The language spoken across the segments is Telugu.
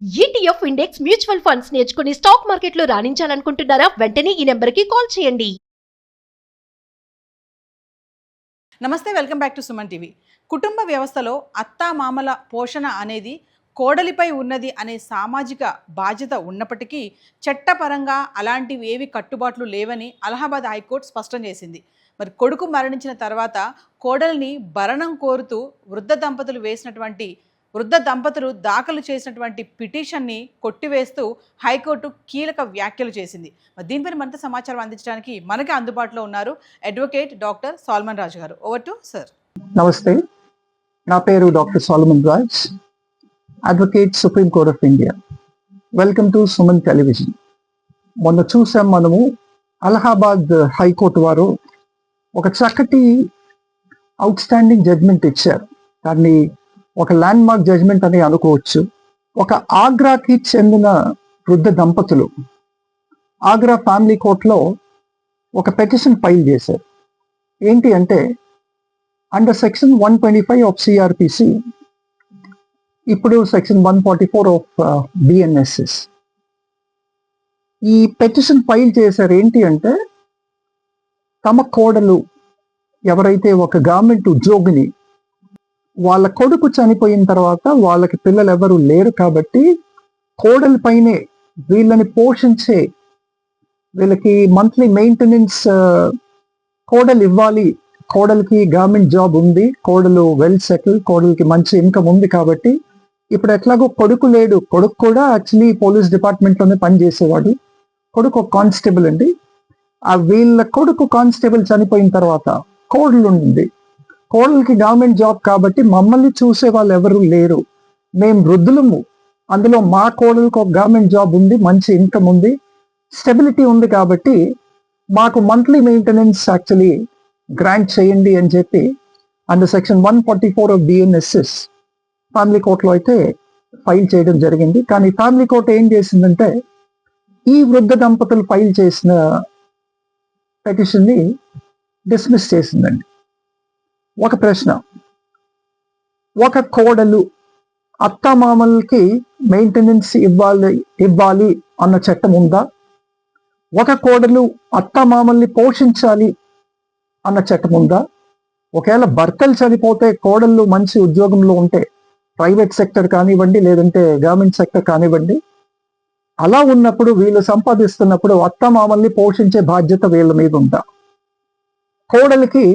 ఈటీఎఫ్ ఇండెక్స్ మ్యూచువల్ ఫండ్స్ నేర్చుకుని స్టాక్ మార్కెట్లో రాణించాలనుకుంటున్నారా? వెంటనే ఈ నెంబర్కి కాల్ చేయండి. నమస్తే, welcome back to Suman TV. కుటుంబ వ్యవస్థలో అత్తా మామల పోషణ అనేది కోడలిపై ఉన్నది అనే సామాజిక బాధ్యత ఉన్నప్పటికీ చట్టపరంగా అలాంటివి ఏవి కట్టుబాట్లు లేవని అలహాబాద్ హైకోర్టు స్పష్టం చేసింది. మరి కొడుకు మరణించిన తర్వాత కోడల్ని భరణం కోరుతూ వృద్ధ దంపతులు దాఖలు చేసినటువంటి పిటిషన్ని కొట్టివేస్తూ హైకోర్టు కీలక వ్యాఖ్యలు చేసింది. దీనిపై మరింత సమాచారం అందించడానికి మనకి అందుబాటులో ఉన్నారు అడ్వకేట్ డాక్టర్ సాల్మన్ రాజ్ గారు. Over to sir. నమస్తే, నా పేరు doctor Solomon Raj, advocate supreme court of India. Welcome to Suman television. మొన్న చూసాం మనము, అలహాబాద్ హైకోర్టు వారు ఒక చక్కటి అవుట్ స్టాండింగ్ జడ్జ్మెంట్ ఇచ్చారు. దాన్ని ఒక ల్యాండ్ మార్క్ జడ్జ్మెంట్ అని అనుకోవచ్చు. ఒక ఆగ్రాకి చెందిన వృద్ధ దంపతులు ఆగ్రా ఫ్యామిలీ కోర్టులో ఒక పెటిషన్ ఫైల్ చేశారు. ఏంటి అంటే, అండర్ సెక్షన్ 125 ఆఫ్ సిఆర్పిసి, ఇప్పుడు సెక్షన్ 144 ఆఫ్ బిఎన్ఎస్ఎస్, ఈ పెటిషన్ ఫైల్ చేశారు. ఏంటి అంటే, తమ కోడలు ఎవరైతే ఒక గవర్నమెంట్ ఉద్యోగిని, వాళ్ళ కొడుకు చనిపోయిన తర్వాత వాళ్ళకి పిల్లలు ఎవరు లేరు కాబట్టి కోడలి పైనే వీళ్ళని పోషించే, వీళ్ళకి మంత్లీ మెయింటెనెన్స్ కోడలు ఇవ్వాలి. కోడలికి గవర్నమెంట్ జాబ్ ఉంది, కోడలు వెల్ సెటిల్, కోడలికి మంచి ఇన్కమ్ ఉంది కాబట్టి ఇప్పుడు ఎట్లాగో కొడుకు లేడు. కొడుకు కూడా యాక్చువల్లీ పోలీస్ డిపార్ట్మెంట్లోనే పనిచేసేవాడు. కొడుకు ఒక కానిస్టేబుల్ అండి. వీళ్ళ కొడుకు కానిస్టేబుల్ చనిపోయిన తర్వాత కోడలు ఉంది. కోడలికి గవర్నమెంట్ జాబ్ కాబట్టి మమ్మల్ని చూసే వాళ్ళు ఎవరు లేరు, మేము వృద్ధులము, అందులో మా కోడలికి ఒక గవర్నమెంట్ జాబ్ ఉంది, మంచి ఇన్కమ్ ఉంది, స్టెబిలిటీ ఉంది కాబట్టి మాకు మంత్లీ మెయింటెనెన్స్ యాక్చువల్లీ గ్రాంట్ చేయండి అని చెప్పి under section 144 of BNSS family కోర్టులో అయితే ఫైల్ చేయడం జరిగింది. కానీ ఫ్యామిలీ కోర్టు ఏం చేసిందంటే, ఈ వృద్ధ దంపతులు ఫైల్ చేసిన పెటిషన్ని డిస్మిస్ చేసిందండి. ఒక ప్రశ్న, ఒక కోడలు అత్తమామలకి మెయింటెనెన్స్ ఇవ్వాలి అన్న చట్టం ఉందా? ఒక కోడలు అత్తమామల్ని పోషించాలి అన్న చట్టం ఉందా? ఒకవేళ భర్తలు చనిపోతే కోడళ్ళు మంచి ఉద్యోగంలో ఉంటే, ప్రైవేట్ సెక్టర్ కానివ్వండి లేదంటే గవర్నమెంట్ సెక్టర్ కానివ్వండి, అలా ఉన్నప్పుడు వీళ్ళు సంపాదిస్తున్నప్పుడు అత్తమామల్ని పోషించే బాధ్యత వీళ్ళ మీద ఉందా? కోడలికి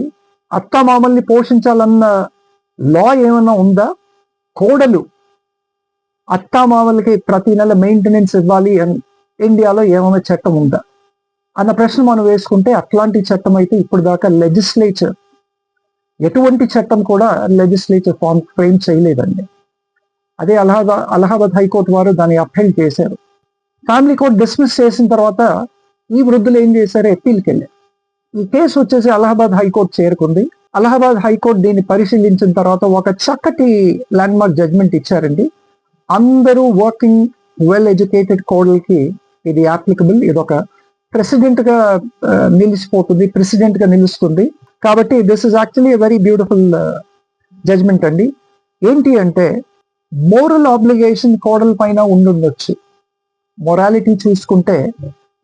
అత్తమామల్ని పోషించాలన్న లా ఏమైనా ఉందా? కోడలు అత్తమామలకి ప్రతి నెల మెయింటెనెన్స్ ఇవ్వాలి అని ఇండియాలో ఏమైనా చట్టం ఉందా అన్న ప్రశ్న మనం వేసుకుంటే, అట్లాంటి చట్టం అయితే ఇప్పుడు దాకా లెజిస్లేచర్, ఎటువంటి చట్టం కూడా లెజిస్లేచర్ ఫ్రేమ్ చేయలేదండి. అదే అలహాబాద్ హైకోర్టు వారు దాన్ని అప్పీల్ చేశారు. ఫ్యామిలీ కోర్ట్ డిస్మిస్ చేసిన తర్వాత ఈ వృద్ధులు ఏం చేశారు, అప్పీల్కి వెళ్ళారు. ఈ కేసు వచ్చేసి అలహాబాద్ హైకోర్టు చేరుకుంది. అలహాబాద్ హైకోర్టు దీన్ని పరిశీలించిన తర్వాత ఒక చక్కటి ల్యాండ్ మార్క్ జడ్జ్మెంట్ ఇచ్చారండి. అందరూ వర్కింగ్ వెల్ ఎడ్యుకేటెడ్ కోడల్కి ఇది అప్లికబుల్, ఇది ఒక ప్రెసిడెంట్ గా నిలుస్తుంది. కాబట్టి this is actually a very beautiful judgement అండి. ఏంటి అంటే, మోరల్ ఆబ్లిగేషన్ కోడల పైన ఉండుండొచ్చు. మొరాలిటీ చూసుకుంటే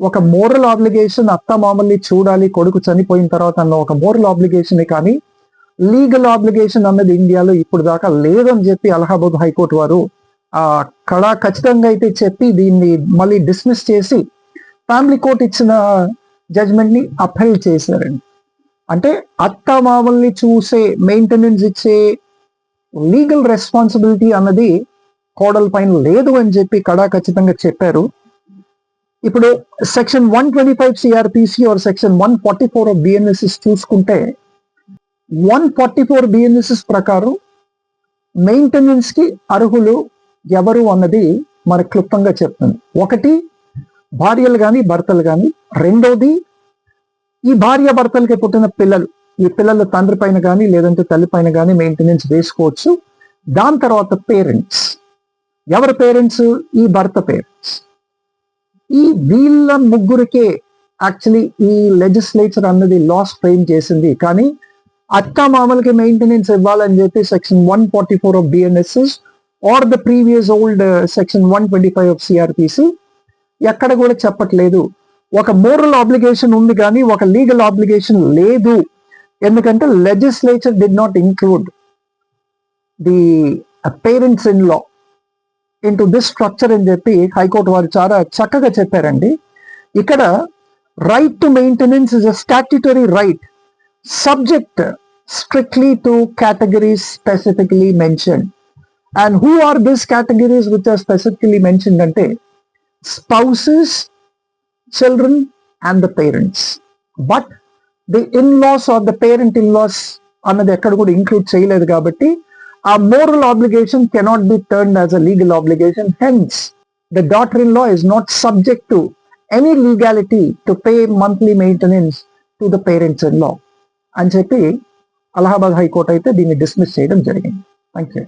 ఒక మోరల్ ఆబ్లిగేషన్ అత్తమామల్ని చూడాలి కొడుకు చనిపోయిన తర్వాత అన్న ఒక మోరల్ ఆబ్లిగేషన్, కానీ లీగల్ ఆబ్లిగేషన్ అన్నది ఇండియాలో ఇప్పుడు దాకా లేదని చెప్పి అలహాబాద్ హైకోర్టు వారు ఖచ్చితంగా అయితే చెప్పి దీన్ని మళ్ళీ డిస్మిస్ చేసి ఫ్యామిలీ కోర్ట్ ఇచ్చిన జడ్జ్మెంట్ ని అప్పీల్ చేశారండి. అంటే అత్తమామల్ని చూసే, మెయింటెనెన్స్ ఇచ్చే లీగల్ రెస్పాన్సిబిలిటీ అన్నది కోడల పైన లేదు అని చెప్పి ఖచ్చితంగా చెప్పారు. ఇప్పుడు section 125 CRPC or section 144 of BNSS చూసుకుంటే, 144 బిఎన్ఎస్ఎస్ ప్రకారం మెయింటెనెన్స్ కి అర్హులు ఎవరు అన్నది మనకు క్లుప్తంగా చెప్తుంది. ఒకటి, భార్యలు కానీ భర్తలు కానీ. రెండోది, ఈ భార్య భర్తలకి పుట్టిన పిల్లలు, ఈ పిల్లల తండ్రి పైన కానీ లేదంటే తల్లి పైన కానీ మెయింటెనెన్స్ వేసుకోవచ్చు. దాని తర్వాత పేరెంట్స్. ఎవరి పేరెంట్స్? ఈ భర్త పేరెంట్స్. ఈ వీళ్ళ ముగ్గురికే యాక్చువల్లీ ఈ లెజిస్లేచర్ అన్నది లాస్ ఫ్రేమ్ చేసింది. కానీ అత్త మామలకి మెయింటెనెన్స్ ఇవ్వాలని చెప్పి section 144 of BNSS or the previous old section 125 of CRPC ఎక్కడ కూడా చెప్పట్లేదు ఒక మోరల్ ఆబ్లిగేషన్ ఉంది కానీ ఒక లీగల్ ఆబ్లిగేషన్ లేదు. ఎందుకంటే legislature did not include the parents in law into this structure అని చెప్పి హైకోర్టు వారు చాలా చక్కగా చెప్పారండి. ఇక్కడ right to maintenance is a statutory right subject strictly to categories specifically mentioned. And who are these categories which are specifically mentioned? Ante spouses, children and the parents. But the in-laws or the parent-in-laws annadi ekkada kuda include cheyaledu kabatti a moral obligation cannot be turned as a legal obligation. Hence the daughter-in-law is not subject to any legality to pay monthly maintenance to the parents-in-law అని చెప్పి అలహాబాద్ హైకోర్టు అయితే దీన్ని డిస్మిస్ చేయడం జరిగింది. Thank you.